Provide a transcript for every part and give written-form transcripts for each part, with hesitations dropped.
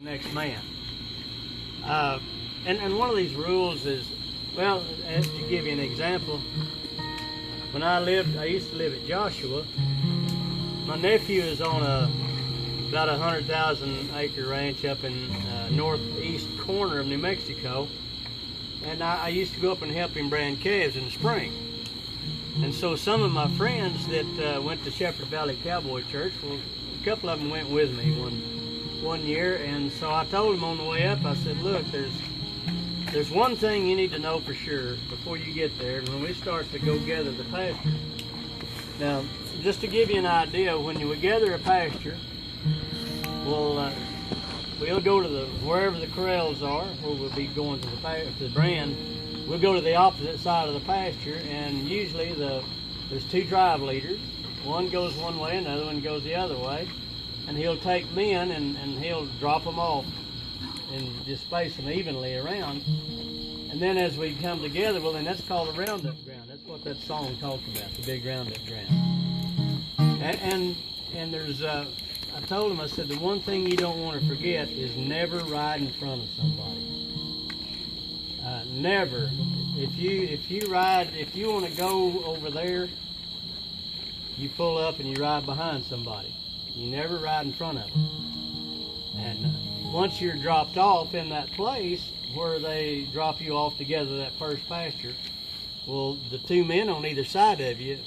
next man. And one of these rules is, well, to give you an example, when I used to live at Joshua. My nephew is on about 100,000 acre ranch up in northeast corner of New Mexico, and I used to go up and help him brand calves in the spring. And so some of my friends that went to Shepherd Valley Cowboy Church, well, a couple of them went with me one year, and so I told them on the way up, I said, look, there's one thing you need to know for sure before you get there, when we start to go gather the pasture. Now, just to give you an idea, when we gather a pasture, we'll go to wherever the corrals are, where we'll be going to the brand. We'll go to the opposite side of the pasture, and usually there's two drive leaders. One goes one way, and the other one goes the other way. And he'll take men and he'll drop them off and just space them evenly around. And then as we come together, well, then that's called a roundup ground. That's what that song talks about, the big roundup ground. And there's, I told him, I said, the one thing you don't want to forget is never ride in front of somebody. Never. If you want to go over there, you pull up and you ride behind somebody. You never ride in front of them. And once you're dropped off in that place where they drop you off together, that first pasture, well, the two men on either side of you,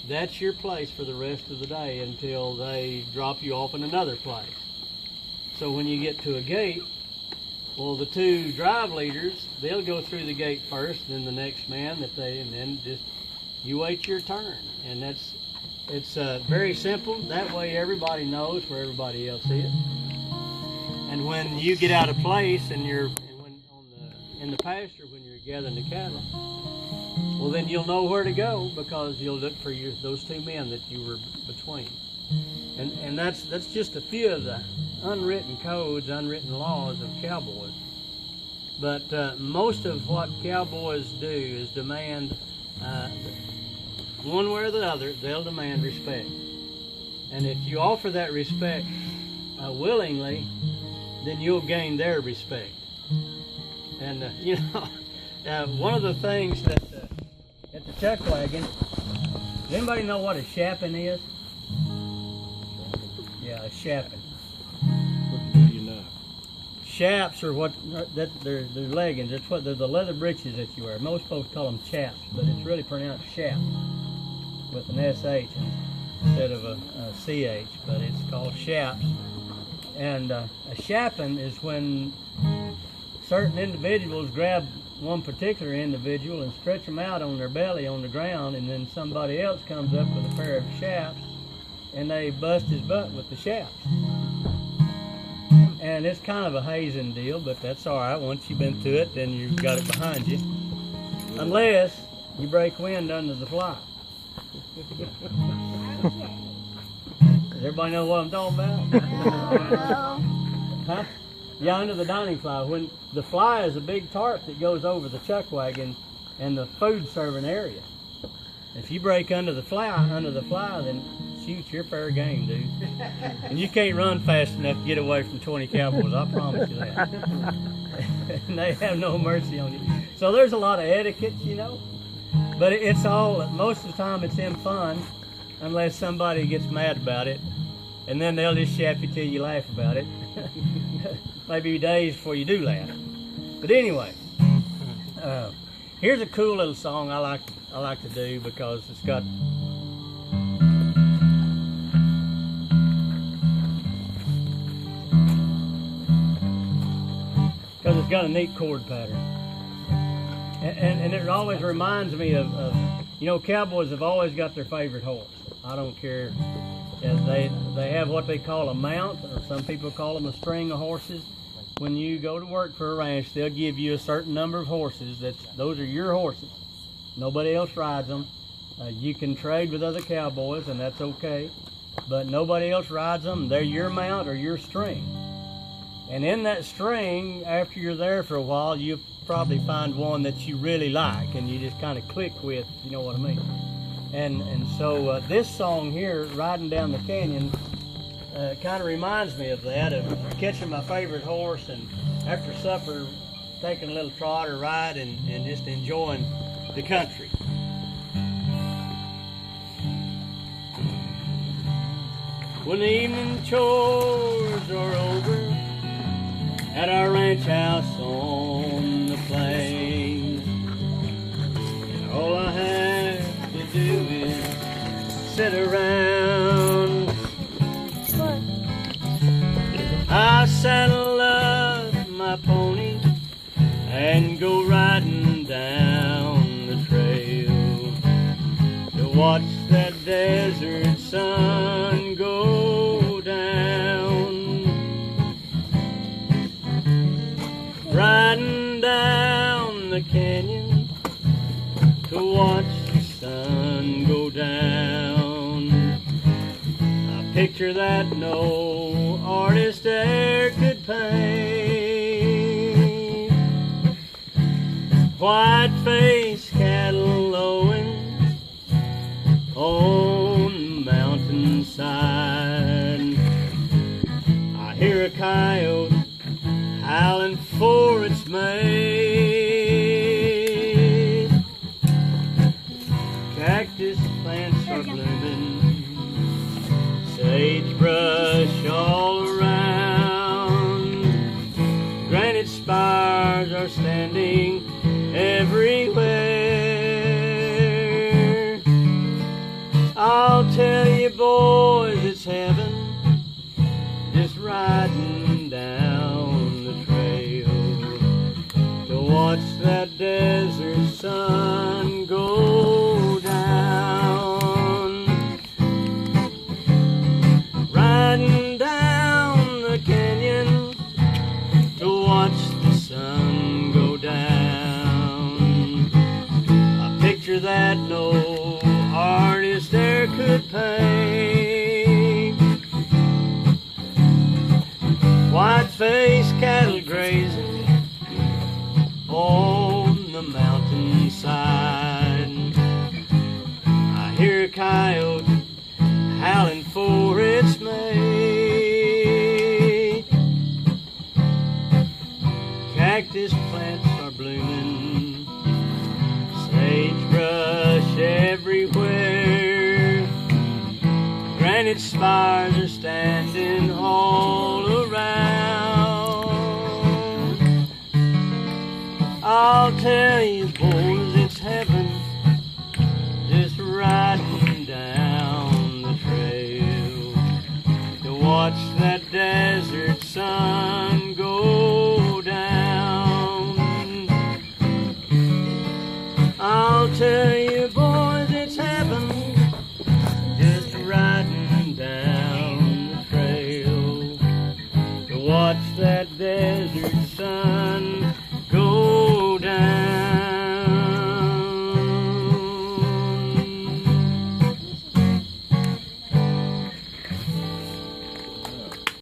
that's your place for the rest of the day until they drop you off in another place. So when you get to a gate, well, the two drive leaders, they'll go through the gate first, then the next man and then just you wait your turn. And it's very simple. That way everybody knows where everybody else is. And when you get out of place and in the pasture when you're gathering the cattle, well, then you'll know where to go because you'll look for those two men that you were between. And that's just a few of the unwritten codes, unwritten laws of cowboys. But most of what cowboys do is demand, one way or the other, they'll demand respect. And if you offer that respect willingly, then you'll gain their respect. And one of the things that at the chuck wagon, does anybody know what a shappin is? Yeah, a shappin. What do you know? Chaps are they're leggings. They're the leather breeches that you wear. Most folks call them chaps, but it's really pronounced shap with an SH instead of a CH, but it's called chaps. And a shappin is when certain individuals grab one particular individual and stretch them out on their belly on the ground, and then somebody else comes up with a pair of chaps and they bust his butt with the chaps. And it's kind of a hazing deal, but that's all right. Once you've been through it, then you've got it behind you. Unless you break wind under the fly. Does everybody know what I'm talking about? Huh? Yeah, under the dining fly. When the fly is a big tarp that goes over the chuck wagon and the food serving area. If you break under the fly, then shoot, you're fair game, dude. And you can't run fast enough to get away from 20 cowboys, I promise you that. And they have no mercy on you. So there's a lot of etiquette, but it's all, most of the time it's in fun, unless somebody gets mad about it, and then they'll just shap you till you laugh about it. Maybe days before you do laugh. But anyway, here's a cool little song I like to do because it's got a neat chord pattern, and it always reminds me of cowboys have always got their favorite horse. I don't care. They have what they call a mount, or some people call them a string of horses. When you go to work for a ranch, they'll give you a certain number of horses. Those are your horses. Nobody else rides them. You can trade with other cowboys, and that's okay. But nobody else rides them. They're your mount or your string. And in that string, after you're there for a while, you'll probably find one that you really like, and you just kind of click with, you know what I mean? And so this song here, Riding Down the Canyon, kind of reminds me of that, of catching my favorite horse and after supper taking a little trot or ride and just enjoying the country. When the evening chores are over at our ranch house on the plains, and all I have to do is sit around, I saddle up my pony and go riding down the trail to watch that desert sun go down. Riding down the canyon to watch the sun go down. I picture that no artist e'er could paint. White-faced cattle lowing on the mountainside. I hear a coyote howling for its mate. Cactus plants are blooming, sagebrush all around. Granite spires are standing everywhere. I'll tell you boys, it's heaven, just riding down the trail to watch that desert sun go down. Riding down the canyon to watch the sun go down. I picture that no artist there could paint. White-faced cattle grazing on the mountainside. I hear a coyote howling for its mate. Cactus plants are blooming, sagebrush everywhere. Granite spires are standing all around. I'll tell you boys, it's heaven, just riding down the trail to watch that desert sun go down. I'll tell you boys, it's heaven, just riding down the trail to watch that desert